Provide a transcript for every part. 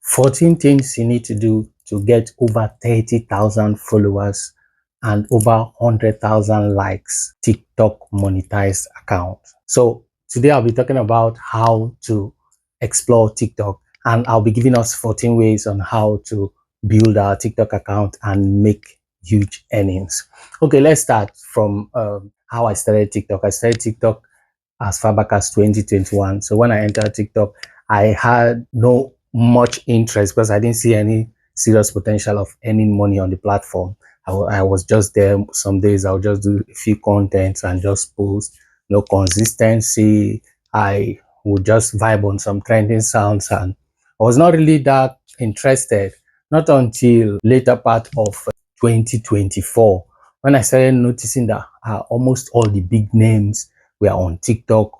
14 things you need to do to get over 30,000 followers and over 100,000 likes TikTok monetized account. So today I'll be talking about how to explore TikTok, and I'll be giving us 14 ways on how to build our TikTok account and make huge earnings. Okay, let's start from how I started TikTok. I started TikTok as far back as 2021. So when I entered TikTok, I had no much interest because I didn't see any serious potential of earning money on the platform. I was just there. Some days I'll just do a few contents and just post. No consistency. I would just vibe on some trending sounds, and I was not really that interested. Not until later part of 2024 when I started noticing that almost all the big names were on TikTok,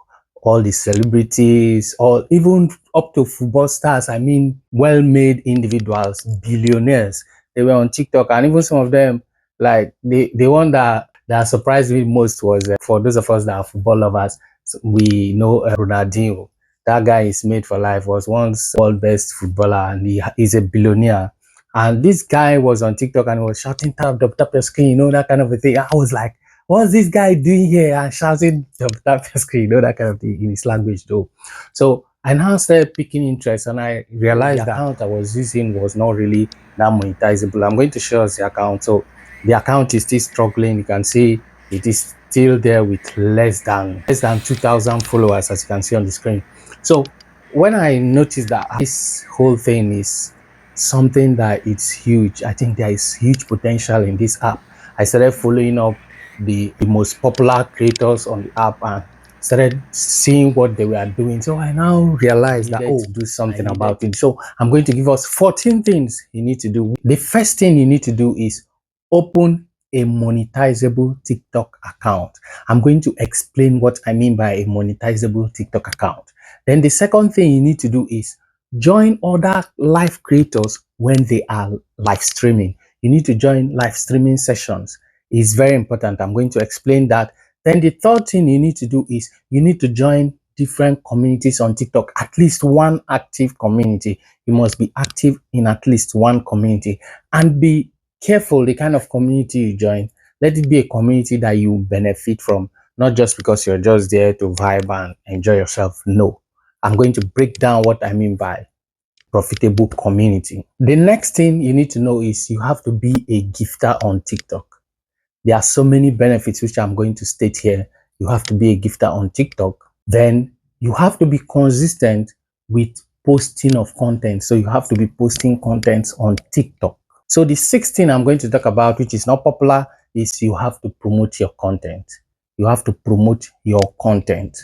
all the celebrities, or even up to football stars. I mean, well-made individuals, billionaires. They were on TikTok, and even some of them, like the one that surprised me most was for those of us that are football lovers. We know Ronaldinho. That guy is made for life. Was once world best footballer, and he's a billionaire. And this guy was on TikTok and he was shouting tap your screen, that kind of a thing. I was like, what's this guy doing here? And shouting tap your screen, that kind of thing in his language though. So I now started picking interest, and I realized the account I was using was not really that monetizable. I'm going to show us the account. So the account is still struggling. You can see it is still there with less than 2,000 followers, as you can see on the screen. So when I noticed that this whole thing is something that it's huge, I think there is huge potential in this app. I started following up the most popular creators on the app and started seeing what they were doing. So I now realized that, to do something about it. So I'm going to give us 14 things you need to do. The first thing you need to do is open a monetizable TikTok account. I'm going to explain what I mean by a monetizable TikTok account. Then the second thing you need to do is join other live creators when they are live streaming. You need to join live streaming sessions. It's very important. I'm going to explain that. Then the third thing you need to do is you need to join different communities on TikTok, at least one active community. You must be active in at least one community, and be careful the kind of community you join. Let it be a community that you benefit from, not just because you're just there to vibe and enjoy yourself. No, I'm going to break down what I mean by profitable community. The next thing you need to know is you have to be a gifter on TikTok. There are so many benefits which I'm going to state here. You have to be a gifter on TikTok. Then you have to be consistent with posting of content. So you have to be posting content on TikTok. So the sixth thing I'm going to talk about, which is not popular, is you have to promote your content. You have to promote your content.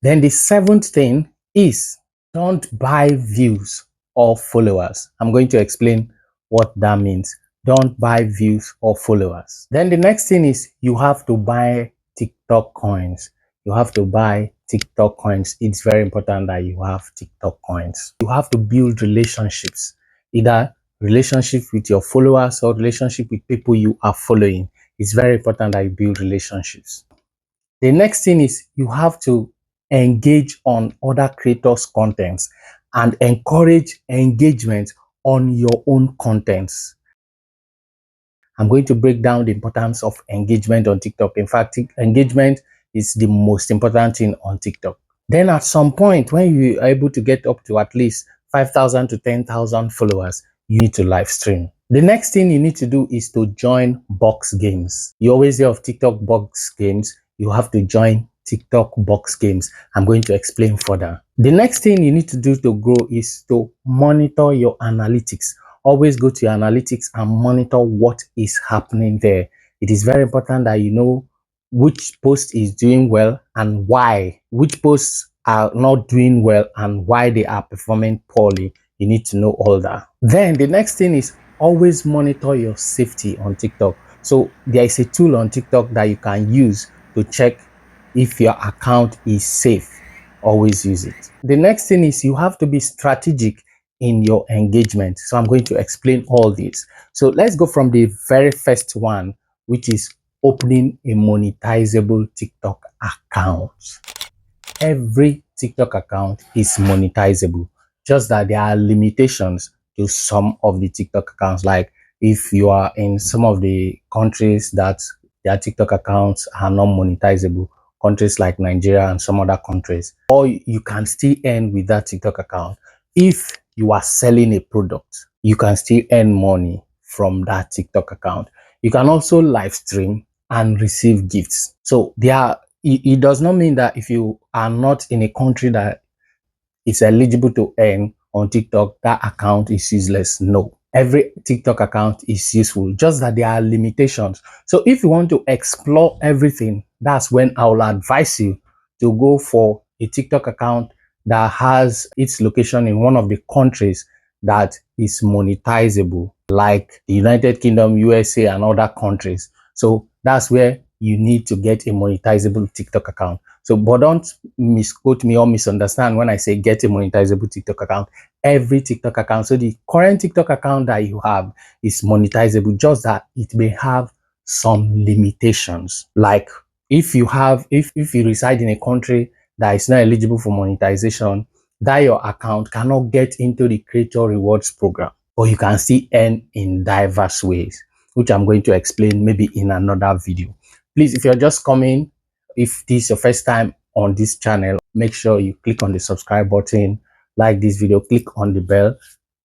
Then the seventh thing is don't buy views or followers. I'm going to explain what that means. Don't buy views or followers. Then the next thing is you have to buy TikTok coins. You have to buy TikTok coins. It's very important that you have TikTok coins. You have to build relationships, either relationship with your followers or relationship with people you are following. It's very important that you build relationships. The next thing is you have to engage on other creators' contents and encourage engagement on your own contents. I'm going to break down the importance of engagement on TikTok. In fact, engagement is the most important thing on TikTok. Then at some point, when you are able to get up to at least 5,000 to 10,000 followers, you need to live stream. The next thing you need to do is to join box games. You always hear of TikTok box games. You have to join TikTok box games. I'm going to explain further. The next thing you need to do to grow is to monitor your analytics. Always go to your analytics and monitor what is happening there. It is very important that you know which post is doing well and why, which posts are not doing well and why they are performing poorly. You need to know all that. Then the next thing is always monitor your safety on TikTok. So there is a tool on TikTok that you can use to check if your account is safe. Always use it. The next thing is you have to be strategic in your engagement. So I'm going to explain all this. So let's go from the very first one, which is opening a monetizable TikTok account. Every TikTok account is monetizable. just that there are limitations to some of the TikTok accounts. Like if you are in some of the countries that their TikTok accounts are not monetizable, countries like Nigeria and some other countries, or you can still earn with that TikTok account. If you are selling a product, you can still earn money from that TikTok account. You can also live stream and receive gifts. So it does not mean that if you are not in a country that is eligible to earn on TikTok, that account is useless. No, every TikTok account is useful, just that there are limitations. So if you want to explore everything, that's when I will advise you to go for a TikTok account that has its location in one of the countries that is monetizable, like the United Kingdom, USA, and other countries. So that's where you need to get a monetizable TikTok account. So, but don't misquote me or misunderstand when I say get a monetizable TikTok account. Every TikTok account, so the current TikTok account that you have is monetizable, just that it may have some limitations. Like if you reside in a country that is not eligible for monetization, that your account cannot get into the creator rewards program, but you can still earn in diverse ways, which I'm going to explain maybe in another video. Please, if you're just coming, if this is your first time on this channel, make sure you click on the subscribe button, like this video, click on the bell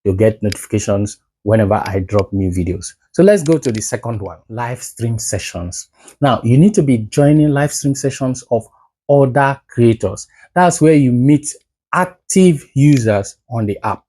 to get notifications whenever I drop new videos. So let's go to the second one, live stream sessions. Now, you need to be joining live stream sessions of other creators. That's where you meet active users on the app.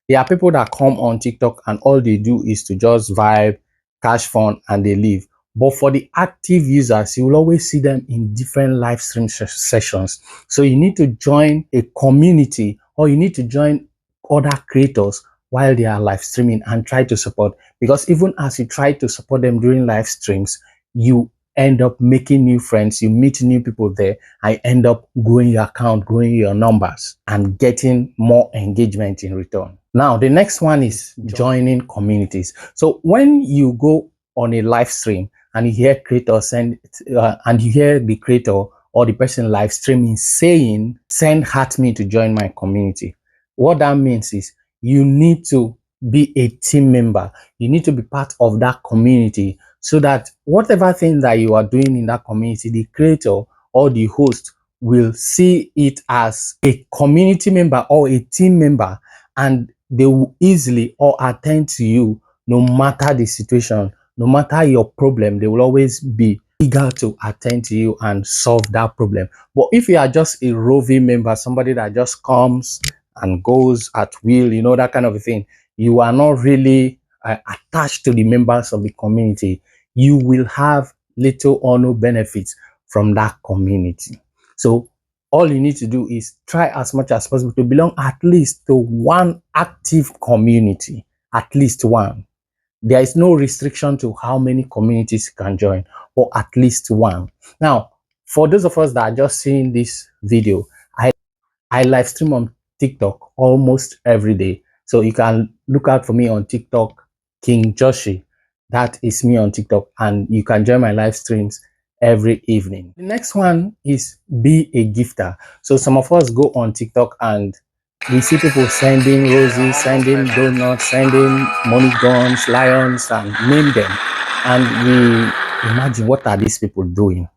There are people that come on TikTok and all they do is to just vibe, cash fun, and they leave. But for the active users, you will always see them in different live stream sessions. So you need to join a community, or you need to join other creators while they are live streaming and try to support. Because even as you try to support them during live streams, you end up making new friends, you meet new people there, and end up growing your account, growing your numbers, and getting more engagement in return. Now, the next one is joining communities. So when you go on a live stream and you hear creators and you hear the creator or the person live streaming saying, "Send heart me to join my community," what that means is you need to be a team member. You need to be part of that community, so that whatever thing that you are doing in that community, the creator or the host will see it as a community member or a team member, and they will easily or attend to you no matter the situation, no matter your problem. They will always be eager to attend to you and solve that problem. But if you are just a roving member, somebody that just comes and goes at will, that kind of a thing, you are not really attached to the members of the community, you will have little or no benefits from that community. So all you need to do is try as much as possible to belong at least to one active community, at least one. There is no restriction to how many communities you can join, or at least one. Now, for those of us that are just seeing this video, I live stream on TikTok almost every day. So you can look out for me on TikTok, King Joshi. That is me on TikTok, and you can join my live streams every evening. The next one is be a gifter. So some of us go on TikTok and we see people sending roses, sending donuts, sending money guns, lions, and name them. And we imagine, what are these people doing?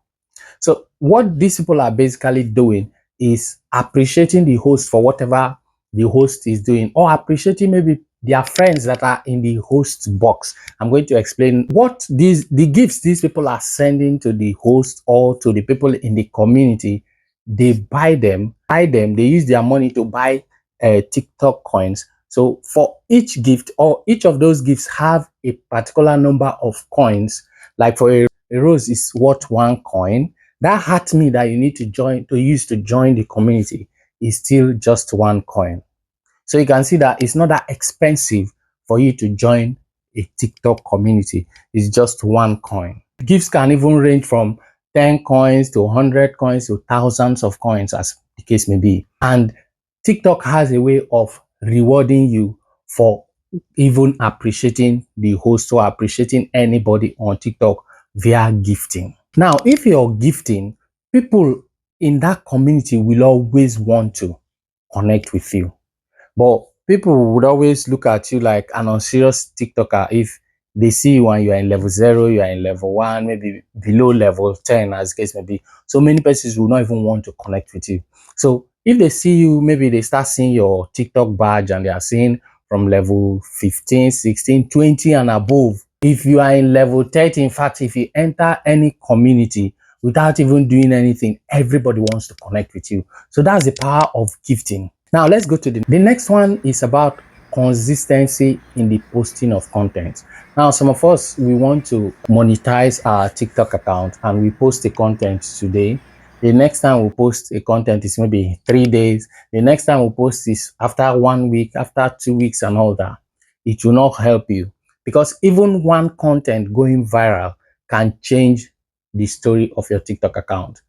So what these people are basically doing is appreciating the host for whatever the host is doing, or appreciating maybe their friends that are in the host box. I'm going to explain what the gifts these people are sending to the host or to the people in the community. They buy them, they use their money to buy TikTok coins. So for each gift, or each of those gifts have a particular number of coins. Like for a rose is worth 1 coin. That heart me that you need to use to join the community is still just 1 coin. So you can see that it's not that expensive for you to join a TikTok community. It's just 1 coin. Gifts can even range from 10 coins to 100 coins to thousands of coins, as the case may be. And TikTok has a way of rewarding you for even appreciating the host or appreciating anybody on TikTok via gifting. Now, if you're gifting, people in that community will always want to connect with you. But people would always look at you like an unserious TikToker if they see you and you are in level 0, you are in level 1, maybe below level 10, as the case may be. So many persons will not even want to connect with you. So if they see you, maybe they start seeing your TikTok badge and they are seeing from level 15, 16, 20 and above. If you are in level 30, in fact, if you enter any community without even doing anything, everybody wants to connect with you. So that's the power of gifting. Now let's go to the next one is about consistency in the posting of content. Now, some of us, we want to monetize our TikTok account and we post the content today. The next time we post a content is maybe 3 days. The next time we post is after 1 week, after 2 weeks and all that. It will not help you because even one content going viral can change the story of your TikTok account.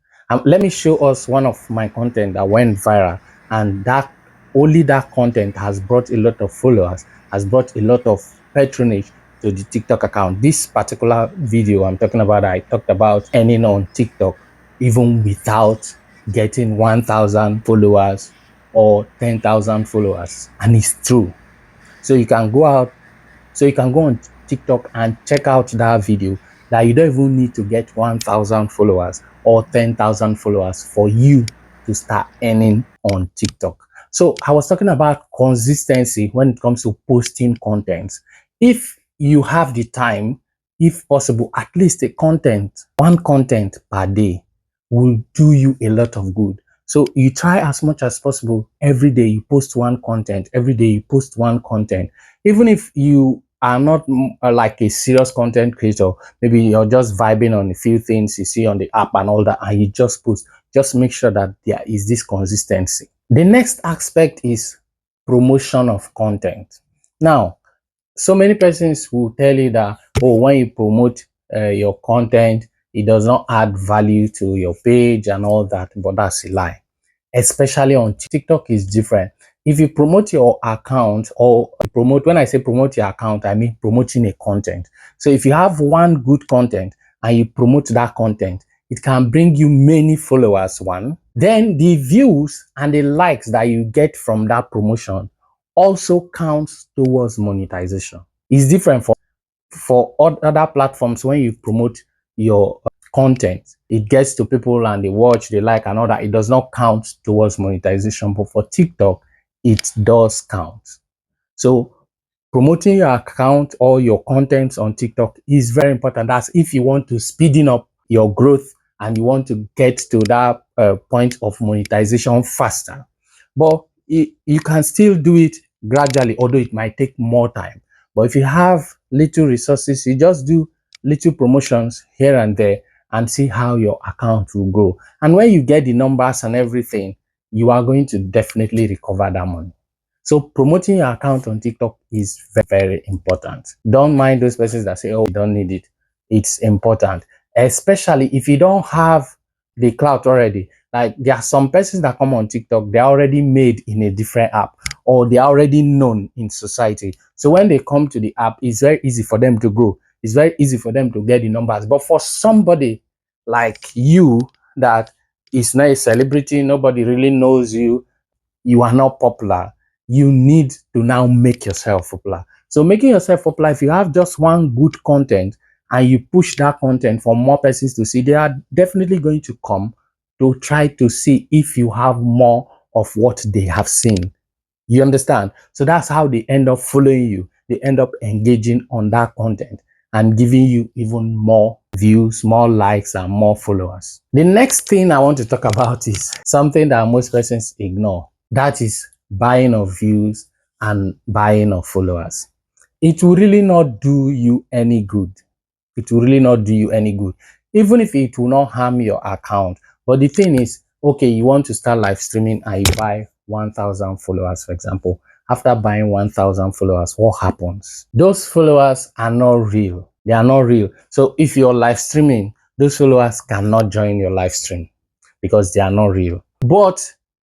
Let me show us one of my content that went viral, and that only that content has brought a lot of followers, has brought a lot of patronage to the TikTok account. This particular video I'm talking about, I talked about earning on TikTok even without getting 1,000 followers or 10,000 followers, and it's true. So you can go out, so you can go on TikTok and check out that video that you don't even need to get 1,000 followers or 10,000 followers for you to start earning on TikTok. So I was talking about consistency when it comes to posting content. If you have the time, if possible, at least one content per day will do you a lot of good. So you try as much as possible. Every day you post one content, every day you post one content. Even if you are not like a serious content creator, maybe you're just vibing on a few things you see on the app and all that, and you just post, just make sure that there is this consistency. The next aspect is promotion of content. Now, so many persons will tell you that, oh, when you promote your content, it does not add value to your page and all that, but that's a lie. Especially on TikTok is different. If you promote your account, or promote, when I say promote your account, I mean promoting a content. So if you have one good content and you promote that content, it can bring you many followers, one. Then the views and the likes that you get from that promotion also counts towards monetization. It's different for other platforms. When you promote your content, it gets to people and they watch, they like and all that. It does not count towards monetization, but for TikTok, it does count. So promoting your account or your content on TikTok is very important. That's if you want to speeding up your growth and you want to get to that point of monetization faster. But you can still do it gradually, although it might take more time. But if you have little resources, you just do little promotions here and there and see how your account will grow. And when you get the numbers and everything, you are going to definitely recover that money. So promoting your account on TikTok is very, very important. Don't mind those persons that say, oh, you don't need it. It's important, especially if you don't have the clout already. Like there are some persons that come on TikTok, they're already made in a different app or they're already known in society. So when they come to the app, it's very easy for them to grow. It's very easy for them to get the numbers. But for somebody like you that is not a celebrity, nobody really knows you, you are not popular, you need to now make yourself popular. So making yourself popular, if you have just one good content and you push that content for more persons to see, they are definitely going to come to try to see if you have more of what they have seen. You understand? So that's how they end up following you. They end up engaging on that content and giving you even more views, more likes, and more followers. The next thing I want to talk about is something that most persons ignore. That is buying of views and buying of followers. It will really not do you any good. It will really not do you any good, even if it will not harm your account. But the thing is, okay, you want to start live streaming and you buy 1,000 followers, for example. After buying 1,000 followers, what happens? Those followers are not real. They are not real. So if you're live streaming, those followers cannot join your live stream because they are not real. But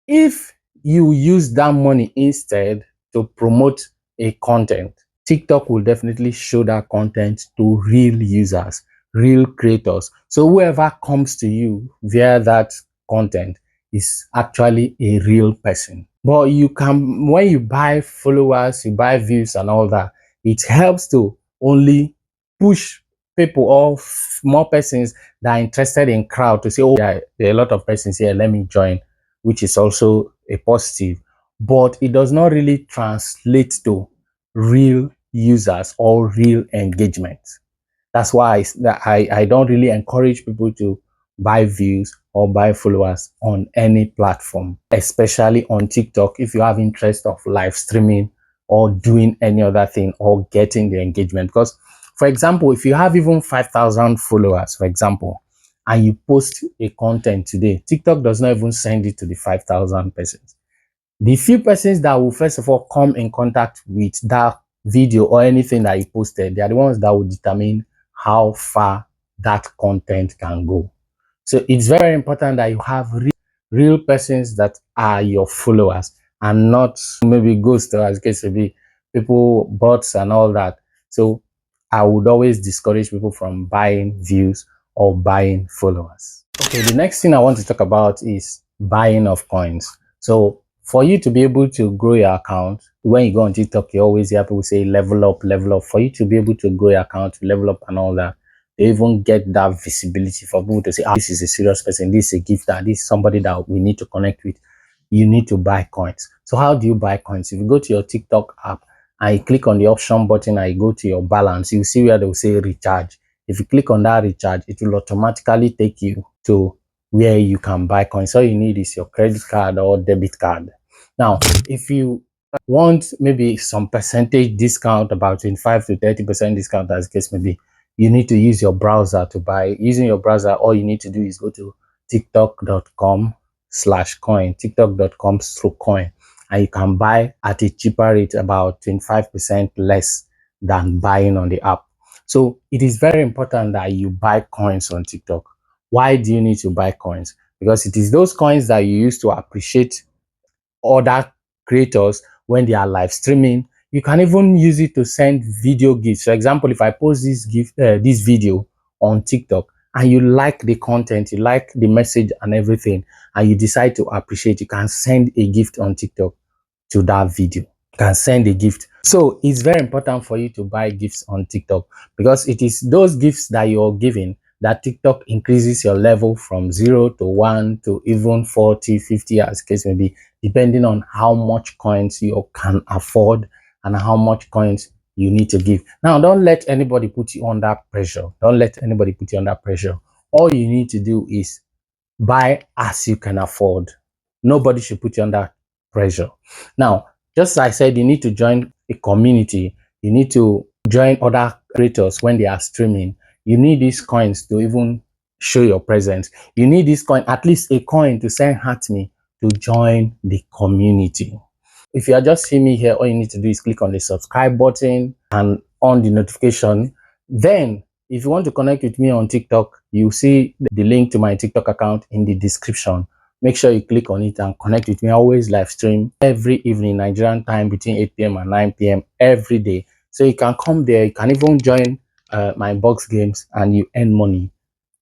if you use that money instead to promote a content, TikTok will definitely show that content to real users, real creators. So whoever comes to you via that content is actually a real person. But you can, when you buy followers, you buy views and all that, it helps to only push people or more persons that are interested in crowd to say, oh, there are a lot of persons here, let me join, which is also a positive. But it does not really translate to real users or real engagement. That's why I don't really encourage people to buy views or buy followers on any platform, especially on TikTok. If you have interest of live streaming or doing any other thing or getting the engagement, because for example, if you have even 5,000 followers, for example, and you post a content today, TikTok does not even send it to the 5,000 persons. The few persons that will first of all come in contact with that video or anything that you posted, they are the ones that will determine how far that content can go. So it's very important that you have real persons that are your followers and not maybe ghosts, or as case may be, people, bots and all that. So I would always discourage people from buying views or buying followers. Okay, the next thing I want to talk about is buying of coins. So for you to be able to grow your account, when you go on TikTok, you always hear people say level up, level up. For you to be able to grow your account, level up and all that, they even get that visibility for people to say, ah, this is a serious person, this is a gifter, this is somebody that we need to connect with. You need to buy coins. So how do you buy coins? If you go to your TikTok app and you click on the option button and you go to your balance, you see where they will say recharge. If you click on that recharge, it will automatically take you to where you can buy coins. All you need is your credit card or debit card. Now, if you want maybe some percentage discount, about 25 to 30% discount, as the case may be, you need to use your browser to buy. Using your browser, all you need to do is go to tiktok.com/coin, tiktok.com/coin, and you can buy at a cheaper rate, about 25% less than buying on the app. So it is very important that you buy coins on TikTok. Why do you need to buy coins? Because it is those coins that you use to appreciate other creators when they are live streaming. You can even use it to send video gifts. For example, if I post this video on TikTok and you like the content, you like the message and everything, and you decide to appreciate, you can send a gift on TikTok to that video. You can send a gift. So it's very important for you to buy gifts on TikTok, because it is those gifts that you're giving that TikTok increases your level from 0 to 1 to even 40, 50, as case may be, depending on how much coins you can afford and how much coins you need to give. Now, don't let anybody put you under pressure. Don't let anybody put you under pressure. All you need to do is buy as you can afford. Nobody should put you under pressure. Now, just as I said, you need to join a community. You need to join other creators when they are streaming. You need these coins to even show your presence. You need this coin, at least a coin, to send at me to join the community. If you are just seeing me here, all you need to do is click on the subscribe button and on the notification. Then, if you want to connect with me on TikTok, you see the link to my TikTok account in the description. Make sure you click on it and connect with me. I always live stream every evening, Nigerian time, between 8 p.m. and 9 p.m. every day. So you can come there. You can even join my box games and you earn money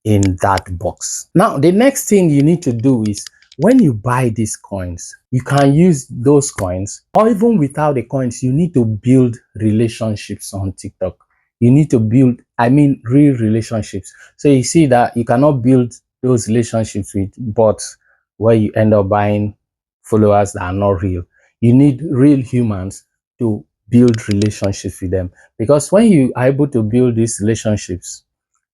in that box. Now, the next thing you need to do is, when you buy these coins, you can use those coins, or even without the coins, you need to build relationships on TikTok. You need to build, I mean, real relationships. So you see that you cannot build those relationships with bots where you end up buying followers that are not real. You need real humans to build relationships with them. Because when you are able to build these relationships,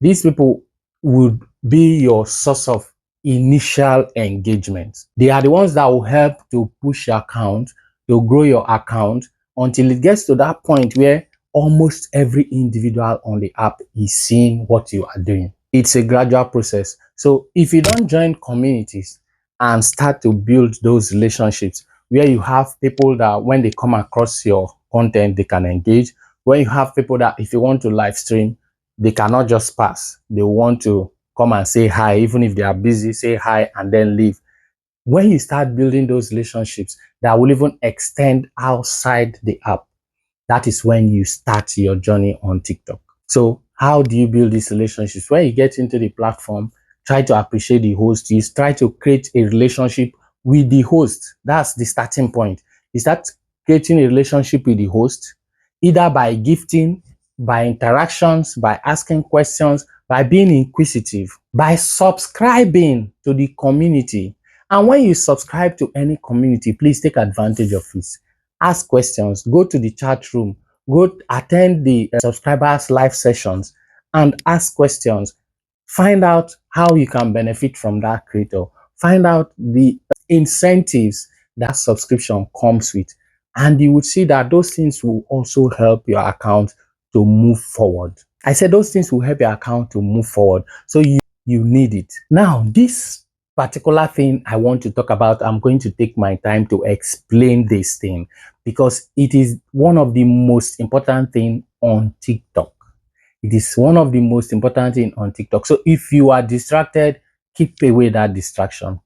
these people would be your source of initial engagement. They are the ones that will help to push your account, to grow your account, until it gets to that point where almost every individual on the app is seeing what you are doing. It's a gradual process. So if you don't join communities and start to build those relationships where you have people that when they come across your content, they can engage, when you have people that if you want to live stream, they cannot just pass. They want to come and say hi, even if they are busy, say hi and then leave. When you start building those relationships that will even extend outside the app, that is when you start your journey on TikTok. So how do you build these relationships? When you get into the platform, try to appreciate the host. You try to create a relationship with the host. That's the starting point. You start creating a relationship with the host, either by gifting, by interactions, by asking questions, by being inquisitive, by subscribing to the community. And when you subscribe to any community, please take advantage of this. Ask questions, go to the chat room, go attend the subscribers live sessions and ask questions. Find out how you can benefit from that creator. Find out the incentives that subscription comes with. And you would see that those things will also help your account to move forward. I said those things will help your account to move forward. So you need it. Now, this particular thing I want to talk about, I'm going to take my time to explain this thing because it is one of the most important thing on TikTok. It is one of the most important thing on TikTok. So if you are distracted, keep away that distraction.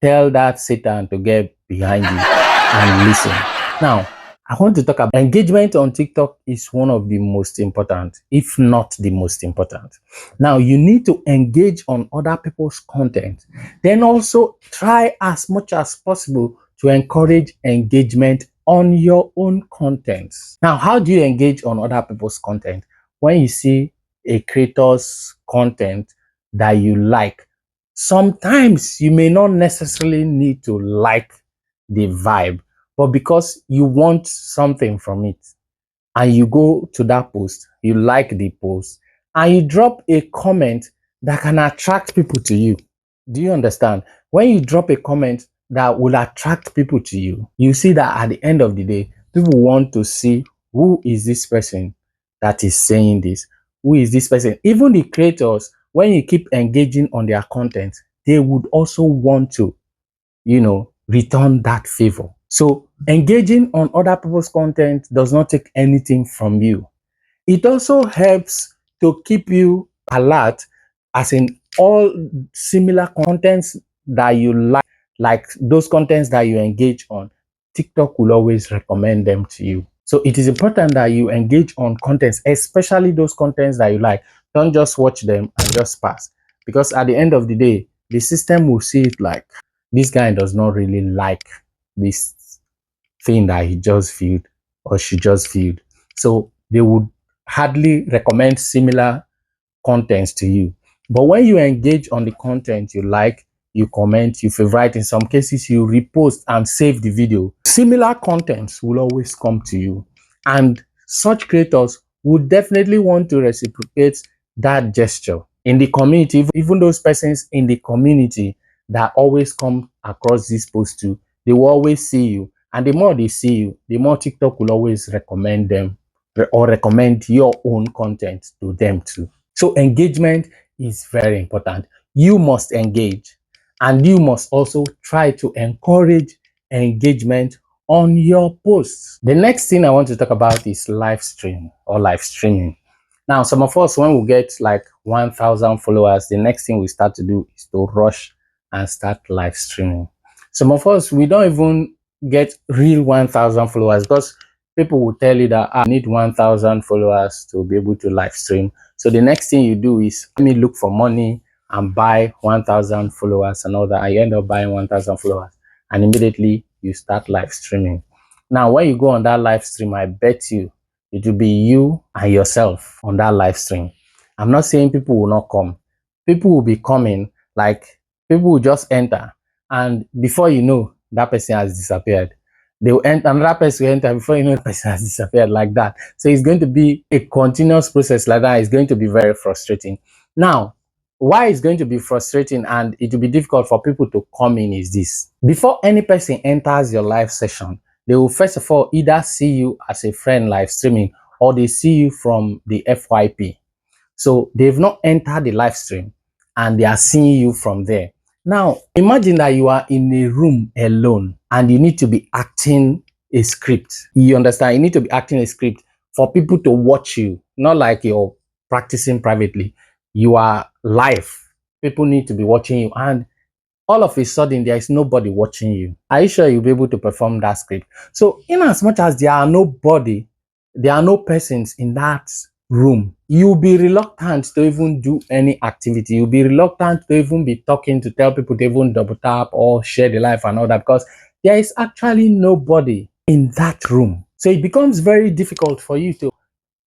Tell that Satan to get behind you and listen. Now, I want to talk about engagement on TikTok is one of the most important, if not the most important. Now, you need to engage on other people's content. Then also try as much as possible to encourage engagement on your own content. Now, how do you engage on other people's content? When you see a creator's content that you like, sometimes you may not necessarily need to like the vibe, but because you want something from it and you go to that post, you like the post, and you drop a comment that can attract people to you. Do you understand? When you drop a comment that will attract people to you, you see that at the end of the day, people want to see who is this person that is saying this? Who is this person? Even the creators, when you keep engaging on their content, they would also want to, return that favor. So engaging on other people's content does not take anything from you. It also helps to keep you alert, as in all similar contents that you like those contents that you engage on, TikTok will always recommend them to you. So it is important that you engage on contents, especially those contents that you like. Don't just watch them and just pass. Because at the end of the day, the system will see it like this guy does not really like this thing that he just viewed or she just viewed. So they would hardly recommend similar contents to you. But when you engage on the content you like, you comment, you favorite, in some cases you repost and save the video, similar contents will always come to you. And such creators would definitely want to reciprocate that gesture in the community. Even those persons in the community that always come across this post too, they will always see you. And the more they see you, the more TikTok will always recommend them or recommend your own content to them too. So engagement is very important. You must engage, and you must also try to encourage engagement on your posts. The next thing I want to talk about is live stream or live streaming. Now, some of us, when we get like 1,000 followers, the next thing we start to do is to rush and start live streaming. Some of us, we don't even get real 1,000 followers because people will tell you that I need 1,000 followers to be able to live stream. So the next thing you do is, let me look for money and buy 1,000 followers and all that. I end up buying 1,000 followers and immediately you start live streaming. Now, when you go on that live stream, I bet you it will be you and yourself on that live stream. I'm not saying people will not come. People will be coming, like people will just enter. And before you know, that person has disappeared. They will enter, another person will enter, before you know, the person has disappeared, like that. So it's going to be a continuous process like that. It's going to be very frustrating. Now, why it's going to be frustrating and it will be difficult for people to come in is this. Before any person enters your live session, they will first of all either see you as a friend live streaming or they see you from the FYP. So they've not entered the live stream and they are seeing you from there. Now, imagine that you are in a room alone and you need to be acting a script. You understand? You need to be acting a script for people to watch you, not like you're practicing privately. You are live. People need to be watching you, and all of a sudden there is nobody watching you. Are you sure you'll be able to perform that script? So in as much as there are no persons in that room, you'll be reluctant to even do any activity. You'll be reluctant to even be talking, to tell people to even double tap or share the life and all that, because there is actually nobody in that room. So it becomes very difficult for you to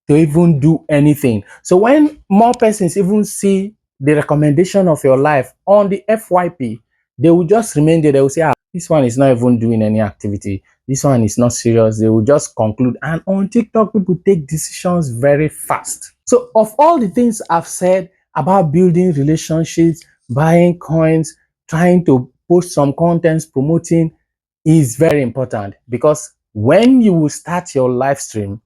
even do anything. So when more persons even see the recommendation of your life on the FYP, they will just remain there. They will say, ah, this one is not even doing any activity. This one is not serious. They will just conclude. And on TikTok, people take decisions very fast. So of all the things I've said about building relationships, buying coins, trying to post some contents, promoting, is very important, because when you will start your live stream,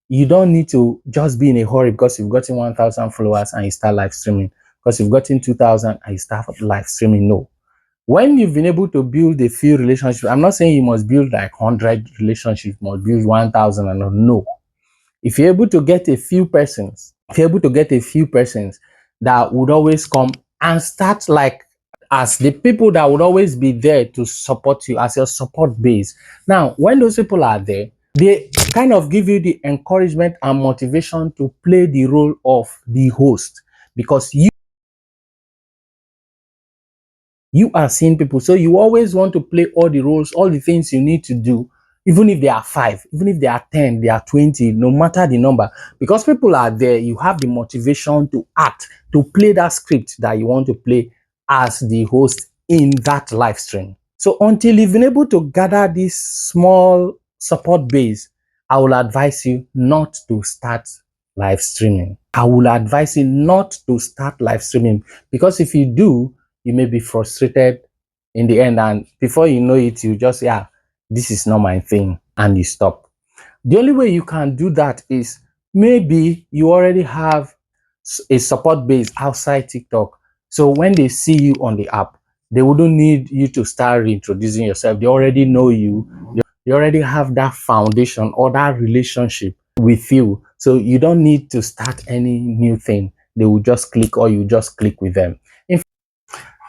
you don't need to just be in a hurry because you've gotten 1,000 followers and you start live streaming, because you've gotten 2,000 and you start live streaming. No. When you've been able to build a few relationships, I'm not saying you must build like 100 relationships, you must build 1,000 and no. If you're able to get a few persons, that would always come and start like as the people that would always be there to support you as your support base. Now, when those people are there, they kind of give you the encouragement and motivation to play the role of the host, because you are seeing people. So you always want to play all the roles, all the things you need to do, even if they are 5, even if they are 10, they are 20, no matter the number, because people are there, you have the motivation to act, to play that script that you want to play as the host in that live stream. So until you've been able to gather this small support base, I will advise you not to start live streaming. I will advise you not to start live streaming, because if you do, you may be frustrated in the end, and before you know it, you just, yeah, this is not my thing, and you stop. The only way you can do that is maybe you already have a support base outside TikTok. So when they see you on the app, they wouldn't need you to start reintroducing yourself. They already know you. They already have that foundation or that relationship with you. So you don't need to start any new thing. They will just click, or you just click with them.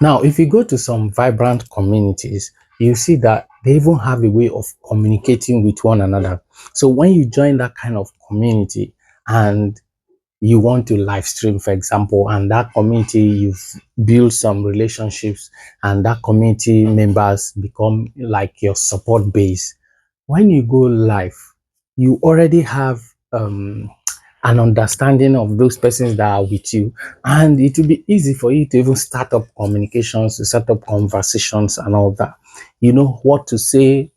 Now, if you go to some vibrant communities, you see that they even have a way of communicating with one another. So when you join that kind of community and you want to live stream, for example, and that community, you've built some relationships and that community members become like your support base. When you go live, you already have an understanding of those persons that are with you, and it will be easy for you to even start up communications, to start up conversations and all that. You know what to say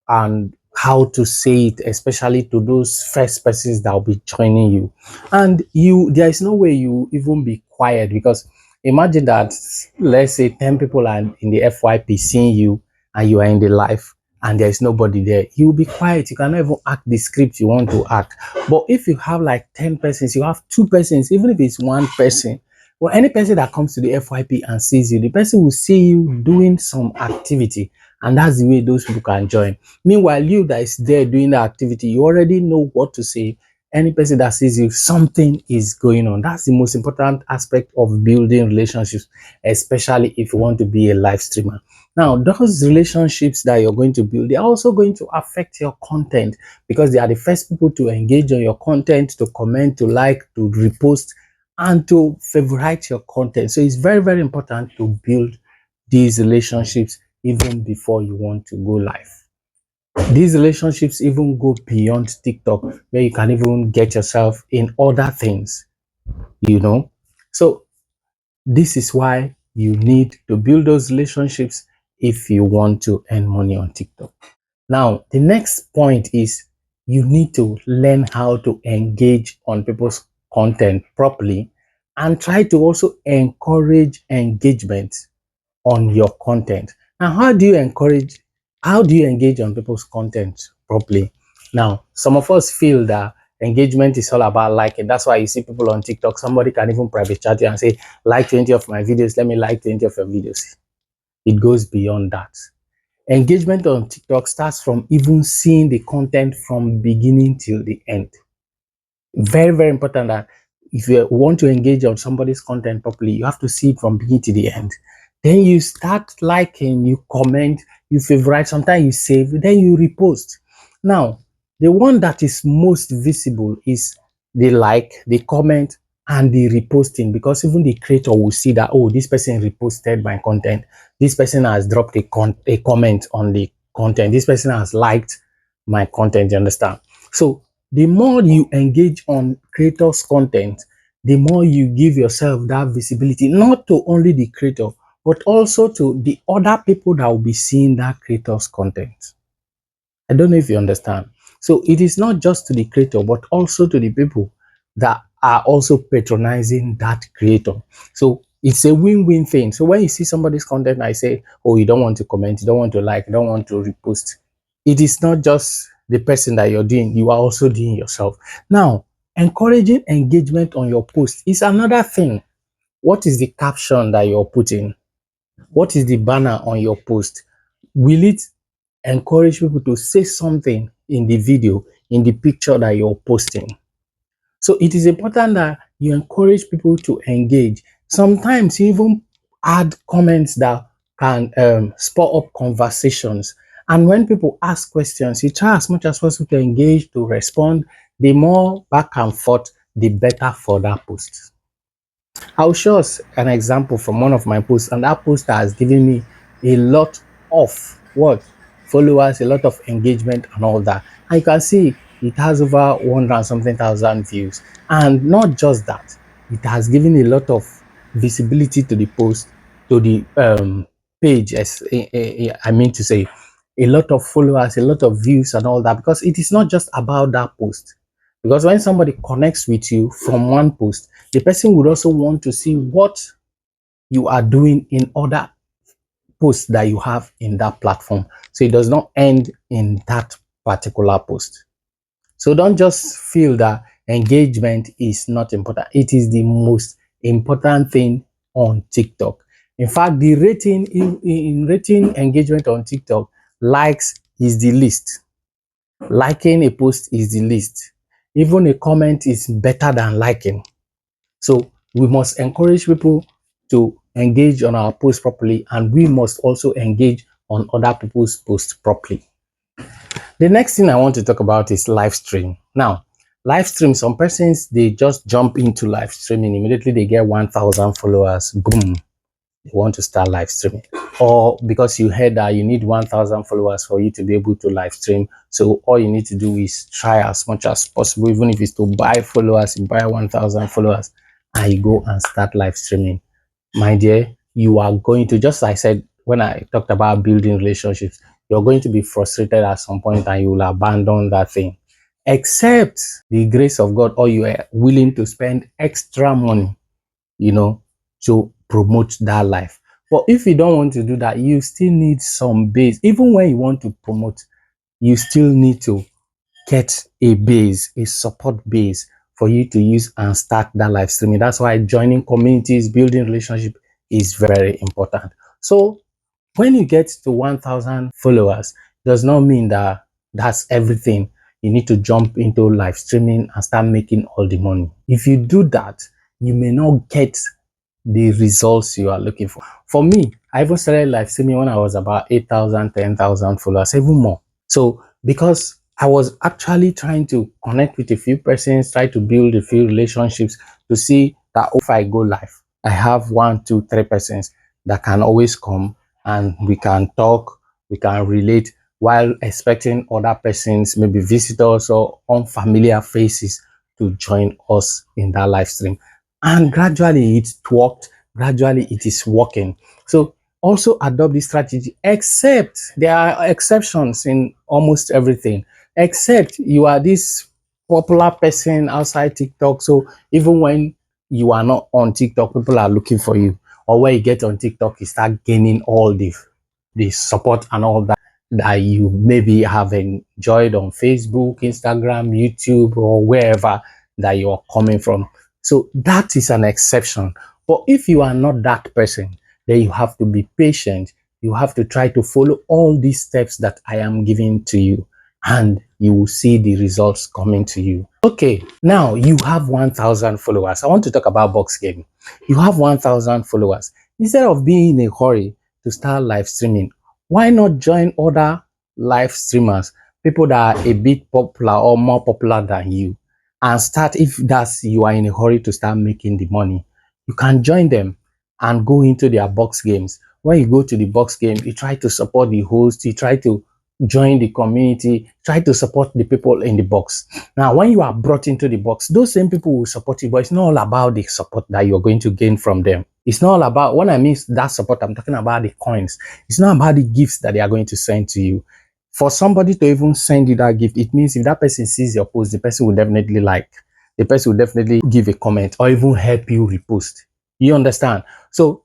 and how to say it, especially to those first persons that will be joining you. And there is no way you even be quiet, because imagine that, let's say 10 people are in the FYP seeing you and you are in the live and there is nobody there. You will be quiet. You cannot even act the script you want to act. But if you have like 10 persons, you have 2 persons, even if it's 1 person, well, any person that comes to the FYP and sees you, the person will see you doing some activity, and that's the way those people can join. Meanwhile, you that is there doing the activity, you already know what to say. Any person that sees you, something is going on. That's the most important aspect of building relationships, especially if you want to be a live streamer. Now, those relationships that you're going to build, they're also going to affect your content, because they are the first people to engage on your content, to comment, to like, to repost, and to favorite your content. So it's very, very important to build these relationships even before you want to go live. These relationships even go beyond TikTok, where you can even get yourself in other things, you know. So this is why you need to build those relationships if you want to earn money on TikTok. Now, the next point is you need to learn how to engage on people's content properly, and try to also encourage engagement on your content. Now, how do you engage on people's content properly? Now, some of us feel that engagement is all about liking. That's why you see people on TikTok, somebody can even private chat you and say, like 20 of my videos, let me like 20 of your videos. It goes beyond that. Engagement on TikTok starts from even seeing the content from beginning till the end. Very, very important that if you want to engage on somebody's content properly, you have to see it from beginning to the end. Then you start liking, you comment, you favorite, sometimes you save, then you repost. Now, the one that is most visible is the like, the comment, and the reposting, because even the creator will see that, oh, this person reposted my content, this person has dropped a comment on the content, this person has liked my content, you understand? So the more you engage on creators content, the more you give yourself that visibility, not to only the creator but also to the other people that will be seeing that creator's content. I don't know if you understand. So it is not just to the creator, but also to the people that are also patronizing that creator. So it's a win-win thing. So when you see somebody's content, I say, oh, you don't want to comment, you don't want to like, you don't want to repost. It is not just the person that you're doing, you are also doing yourself. Now, encouraging engagement on your post is another thing. What is the caption that you're putting? What is the banner on your post? Will it encourage people to say something in the video, in the picture that you're posting? So it is important that you encourage people to engage. Sometimes you even add comments that can spur up conversations. And when people ask questions, you try as much as possible to engage, to respond. The more back and forth, the better for that post. I'll show us an example from one of my posts, and that post has given me a lot of what followers, a lot of engagement, and all that. And you can see it has over 100 and something thousand views. And not just that, it has given a lot of visibility to the post, to the page, as I mean to say, a lot of followers, a lot of views, and all that, because it is not just about that post. Because when somebody connects with you from one post, the person would also want to see what you are doing in other posts that you have in that platform. So it does not end in that particular post. So don't just feel that engagement is not important. It is the most important thing on TikTok. In fact, the rating in rating engagement on TikTok, likes is the least. Liking a post is the least. Even a comment is better than liking. So we must encourage people to engage on our posts properly, and we must also engage on other people's posts properly. The next thing I want to talk about is live stream. Now, live stream, some persons, they just jump into live streaming. Immediately they get 1,000 followers, boom, they want to start live streaming. Or because you heard that you need 1,000 followers for you to be able to live stream, so all you need to do is try as much as possible, even if it's to buy followers, you buy 1,000 followers and you go and start live streaming. My dear, you are going to, just like I said when I talked about building relationships, you're going to be frustrated at some point and you will abandon that thing, except the grace of God, or you are willing to spend extra money, to promote that life. But if you don't want to do that, you still need some base. Even when you want to promote, you still need to get a base, a support base for you to use and start that live streaming. That's why joining communities, building relationship is very important. So when you get to 1,000 followers, does not mean that that's everything. You need to jump into live streaming and start making all the money. If you do that, you may not get the results you are looking for. For me, I even started live streaming when I was about 8,000, 10,000 followers, even more. So because I was actually trying to connect with a few persons, try to build a few relationships to see that if I go live, I have 1, 2, 3 persons that can always come and we can talk, we can relate, while expecting other persons, maybe visitors or unfamiliar faces, to join us in that live stream. And gradually it worked, gradually it is working. So also adopt this strategy, except there are exceptions in almost everything, except you are this popular person outside TikTok. So even when you are not on TikTok, people are looking for you. Or when you get on TikTok, you start gaining all the support and all that you maybe have enjoyed on Facebook, Instagram, YouTube, or wherever that you're coming from. So that is an exception. But if you are not that person, then you have to be patient. You have to try to follow all these steps that I am giving to you, and you will see the results coming to you. Okay, now you have 1,000 followers. I want to talk about box game. You have 1,000 followers. Instead of being in a hurry to start live streaming, why not join other live streamers, people that are a bit popular or more popular than you? and start. If that's you are in a hurry to start making the money, you can join them and go into their box games. When you go to the box game, you try to support the host, you try to join the community, try to support the people in the box. Now, when you are brought into the box, those same people will support you, but it's not all about the support that you're going to gain from them. It's not all about, when I mean that support, I'm talking about the coins. It's not about the gifts that they are going to send to you. For somebody to even send you that gift, it means if that person sees your post, the person will definitely like, the person will definitely give a comment or even help you repost. You understand? So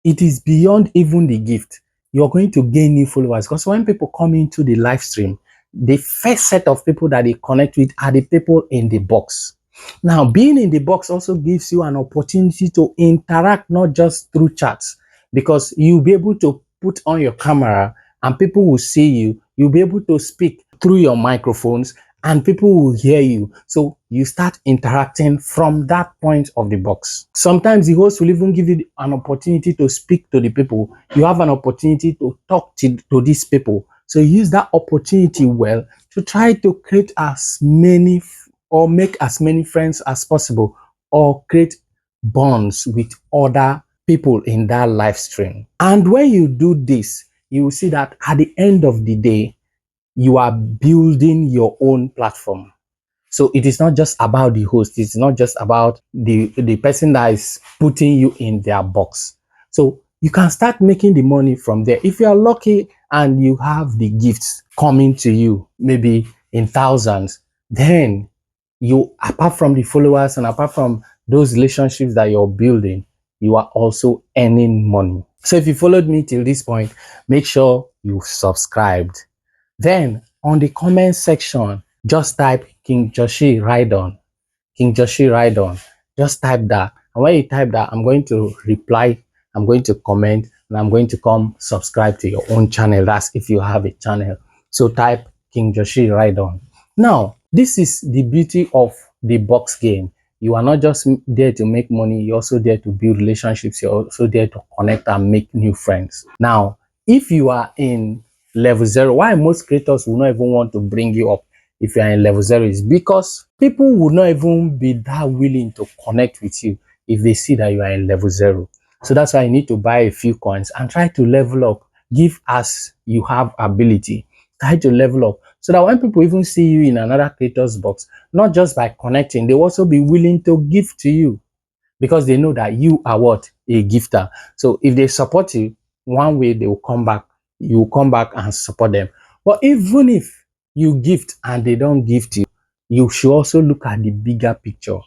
it is beyond even the gift. You're going to gain new followers, because when people come into the live stream, the first set of people that they connect with are the people in the box. Now, being in the box also gives you an opportunity to interact, not just through chats, because you'll be able to put on your camera and people will see you. You'll be able to speak through your microphones and people will hear you. So you start interacting from that point of the box. Sometimes the host will even give you an opportunity to speak to the people. You have an opportunity to talk to these people. So use that opportunity well to try to create as many or make as many friends as possible, or create bonds with other people in that live stream. And when you do this, you will see that at the end of the day, you are building your own platform. So it is not just about the host. It's not just about the person that is putting you in their box. So you can start making the money from there. If you are lucky and you have the gifts coming to you, maybe in thousands, then you, apart from the followers and apart from those relationships that you're building, you are also earning money. So if you followed me till this point, make sure you subscribed. Then on the comment section, just type King Joshi Ride On. King Joshi Ride On. Just type that. And when you type that, I'm going to reply, I'm going to comment, and I'm going to come subscribe to your own channel. That's if you have a channel. So type King Joshi Ride On. Now, this is the beauty of the box game. You are not just there to make money, you're also there to build relationships, you're also there to connect and make new friends. Now, if you are in level 0, why most creators will not even want to bring you up if you are in level 0 is because people will not even be that willing to connect with you if they see that you are in level 0. So that's why you need to buy a few coins and try to level up. Give as you have ability. Try to level up so that when people even see you in another creator's box, not just by connecting, they'll also be willing to give to you because they know that you are what? A gifter. So if they support you, one way they will come back, you will come back and support them. But even if you gift and they don't gift you, you should also look at the bigger picture.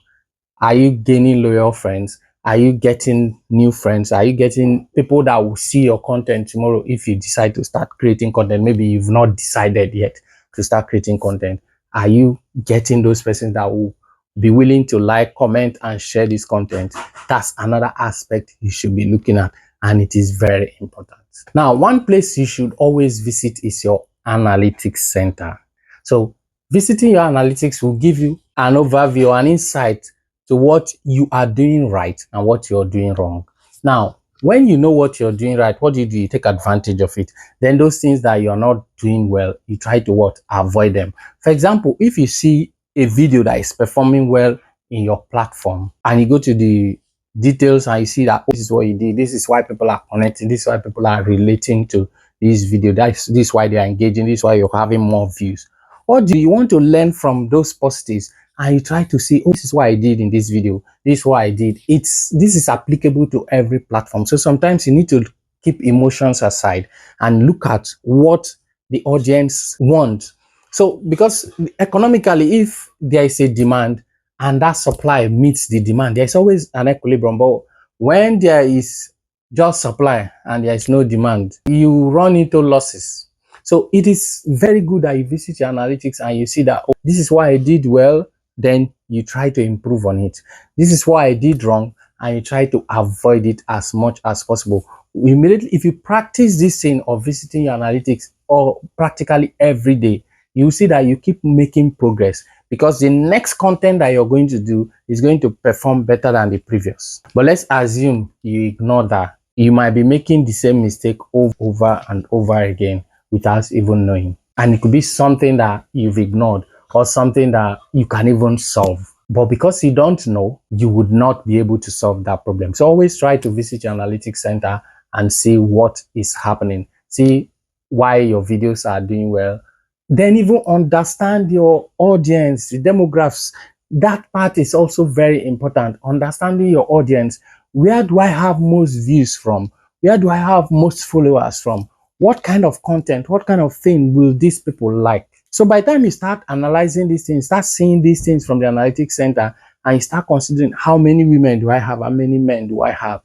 Are you gaining loyal friends? Are you getting new friends? Are you getting people that will see your content tomorrow if you decide to start creating content? Maybe you've not decided yet to start creating content. Are you getting those persons that will be willing to like, comment, and share this content? That's another aspect you should be looking at, and it is very important. Now, one place you should always visit is your analytics center. So visiting your analytics will give you an overview, an insight to what you are doing right and what you're doing wrong. Now, when you know what you're doing right, what do? You take advantage of it. Then those things that you're not doing well, you try to what? Avoid them. For example, if you see a video that is performing well in your platform and you go to the details and you see that, oh, this is what you did, this is why people are connecting, this is why people are relating to this video, this is why they are engaging, this is why you're having more views. Or do you want to learn from those positives and you try to see, oh, this is what I did in this video, this is what I did. This is applicable to every platform. So sometimes you need to keep emotions aside and look at what the audience wants. So because economically, if there is a demand and that supply meets the demand, there's always an equilibrium. But when there is just supply and there is no demand, you run into losses. So it is very good that you visit your analytics and you see that, oh, this is why I did well, then you try to improve on it. This is why I did wrong, and you try to avoid it as much as possible. Immediately, if you practice this thing of visiting your analytics or practically every day, you see that you keep making progress because the next content that you're going to do is going to perform better than the previous. But let's assume you ignore that. You might be making the same mistake over and over again without even knowing. And it could be something that you've ignored or something that you can even solve. But because you don't know, you would not be able to solve that problem. So always try to visit your analytics center and see what is happening. See why your videos are doing well. Then even understand your audience, the demographics. That part is also very important. Understanding your audience. Where do I have most views from? Where do I have most followers from? What kind of content, what kind of thing will these people like? So by the time you start analyzing these things, start seeing these things from the analytics center, and you start considering how many women do I have, how many men do I have,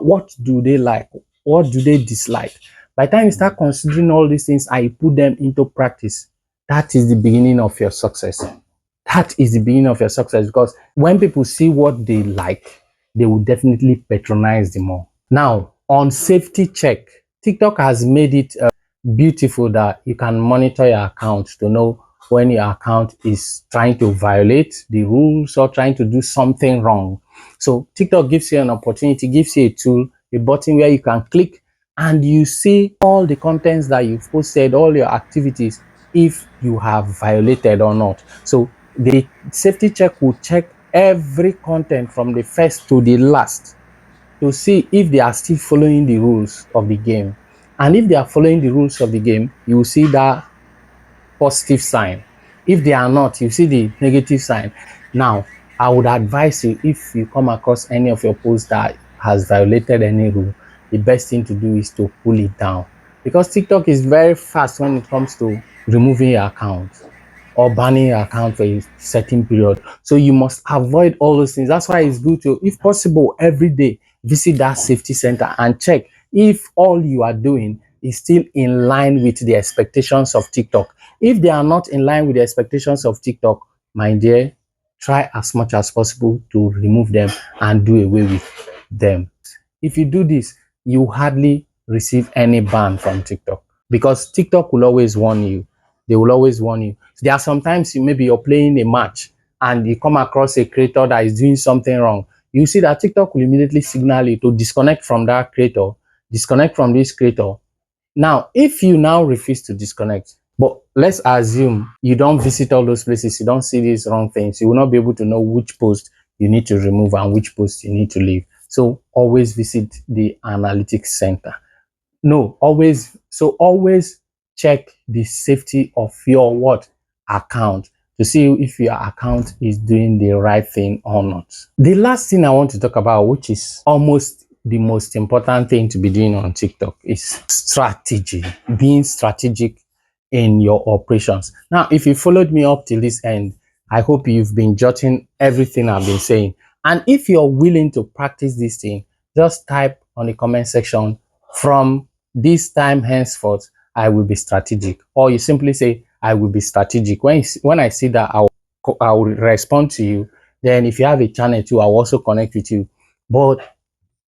what do they like, what do they dislike. By the time you start considering all these things and you put them into practice, that is the beginning of your success. That is the beginning of your success, because when people see what they like, they will definitely patronize them more. Now, on safety check, TikTok has made it beautiful that you can monitor your account to know when your account is trying to violate the rules or trying to do something wrong. So TikTok gives you an opportunity, gives you a tool, a button where you can click and you see all the contents that you've posted, all your activities, if you have violated or not. So the safety check will check every content from the first to the last to see if they are still following the rules of the game. And if they are following the rules of the game, you will see that positive sign. If they are not, you see the negative sign. Now, I would advise you, if you come across any of your posts that has violated any rule, the best thing to do is to pull it down, because TikTok is very fast when it comes to removing your account or banning your account for a certain period. So you must avoid all those things. That's why it's good to, if possible, every day visit that safety center and check if all you are doing is still in line with the expectations of TikTok. If they are not in line with the expectations of TikTok, my dear, try as much as possible to remove them and do away with them. If you do this, you hardly receive any ban from TikTok, because TikTok will always warn you. They will always warn you. There are sometimes maybe you're playing a match and you come across a creator that is doing something wrong. You see that TikTok will immediately signal you to disconnect from that creator, disconnect from this creator. Now, if you now refuse to disconnect, but let's assume you don't visit all those places, you don't see these wrong things, you will not be able to know which post you need to remove and which post you need to leave. So always visit the analytics center. No, always. So always check the safety of your what account to see if your account is doing the right thing or not. The last thing I want to talk about, which is almost the most important thing to be doing on TikTok, is strategy. Being strategic in your operations. Now, if you followed me up till this end, I hope you've been jotting everything I've been saying. And if you're willing to practice this thing, just type on the comment section, from this time henceforth, I will be strategic. Or you simply say, I will be strategic. When I see that, I will respond to you. Then if you have a channel too, I'll also connect with you. But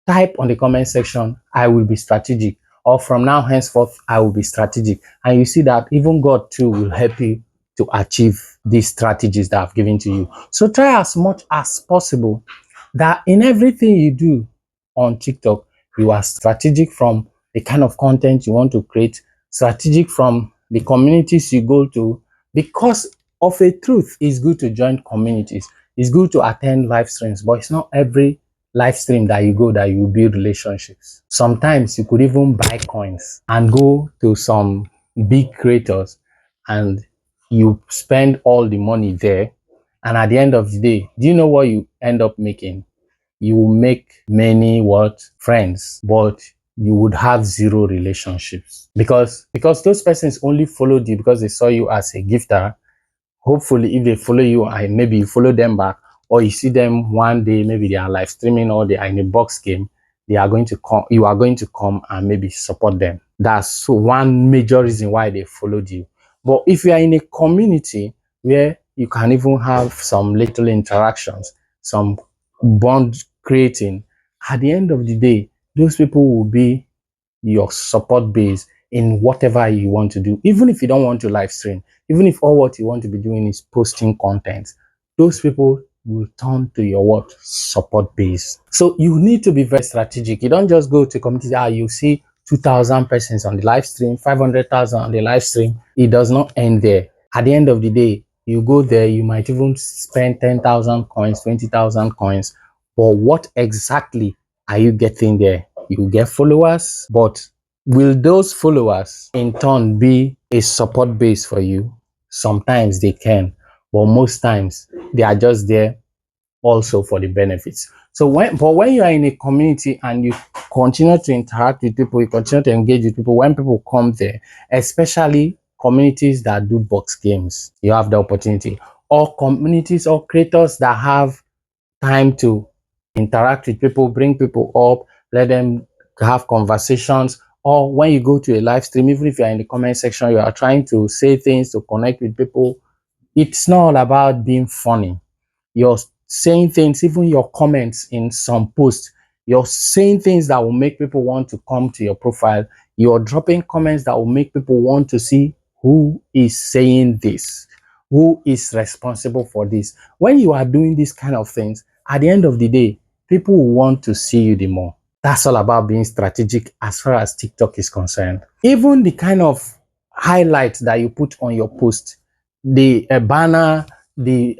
type on the comment section, I will be strategic, or from now henceforth, I will be strategic. And you see that even God too will help you to achieve these strategies that I've given to you. So try as much as possible that in everything you do on TikTok, you are strategic from the kind of content you want to create, strategic from the communities you go to, because of a truth, it's good to join communities. It's good to attend live streams, but it's not every live stream that you go that you build relationships. Sometimes you could even buy coins and go to some big creators and you spend all the money there. And at the end of the day, do you know what you end up making? You will make many what friends, but you would have zero relationships, because those persons only followed you because they saw you as a gifter. Hopefully, if they follow you and maybe you follow them back, or you see them one day, maybe they are live streaming or they are in a box game, they are going to come, you are going to come and maybe support them. That's one major reason why they followed you. But if you are in a community where you can even have some little interactions, some bond creating, at the end of the day, those people will be your support base in whatever you want to do. Even if you don't want to live stream, even if all what you want to be doing is posting content, those people will turn to your what support base. So you need to be very strategic. You don't just go to community, you see 2,000 persons on the live stream, 500,000 on the live stream. It does not end there. At the end of the day, You go there, you might even spend 10,000 coins, 20,000 coins. But what exactly are you getting there? You get followers, but will those followers in turn be a support base for you? Sometimes they can, but most times they are just there also for the benefits. So when you are in a community and you continue to interact with people, you continue to engage with people, when people come there, especially communities that do box games, you have the opportunity, or communities or creators that have time to interact with people, bring people up, let them have conversations. Or when you go to a live stream, even if you're in the comment section, you are trying to say things to connect with people. It's not all about being funny. You're saying things, even your comments in some posts, you're saying things that will make people want to come to your profile. You're dropping comments that will make people want to see who is saying this, who is responsible for this. When you are doing these kind of things, at the end of the day, people will want to see you the more. That's all about being strategic as far as TikTok is concerned. Even the kind of highlights that you put on your post, the banner, the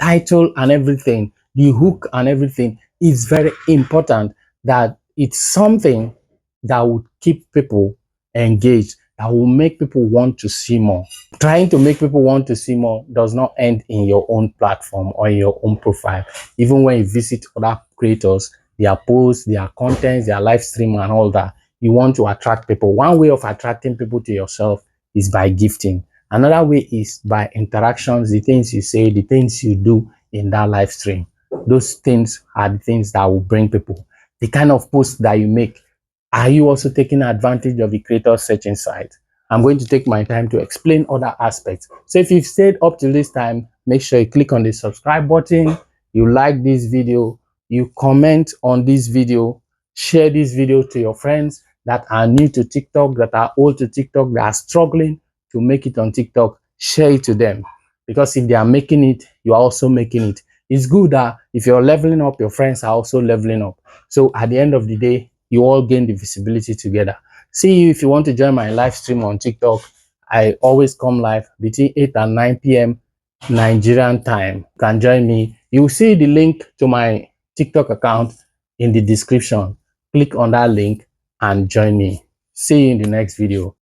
title and everything, the hook and everything is very important, that it's something that would keep people engaged, that will make people want to see more. Trying to make people want to see more does not end in your own platform or in your own profile. Even when you visit other creators, their posts, their contents, their live stream and all that, you want to attract people. One way of attracting people to yourself is by gifting. Another way is by interactions, the things you say, the things you do in that live stream. Those things are the things that will bring people. The kind of posts that you make, are you also taking advantage of the creator search inside? I'm going to take my time to explain other aspects. So if you've stayed up till this time, make sure you click on the subscribe button, you like this video, you comment on this video, share this video to your friends that are new to TikTok, that are old to TikTok, that are struggling to make it on TikTok. Share it to them, because if they are making it, you are also making it. It's good that if you're leveling up, your friends are also leveling up. So at the end of the day, you all gain the visibility together. See you if you want to join my live stream on TikTok. I always come live between 8 and 9 p.m. Nigerian time. You can join me. You'll see the link to my TikTok account in the description. Click on that link and join me. See you in the next video.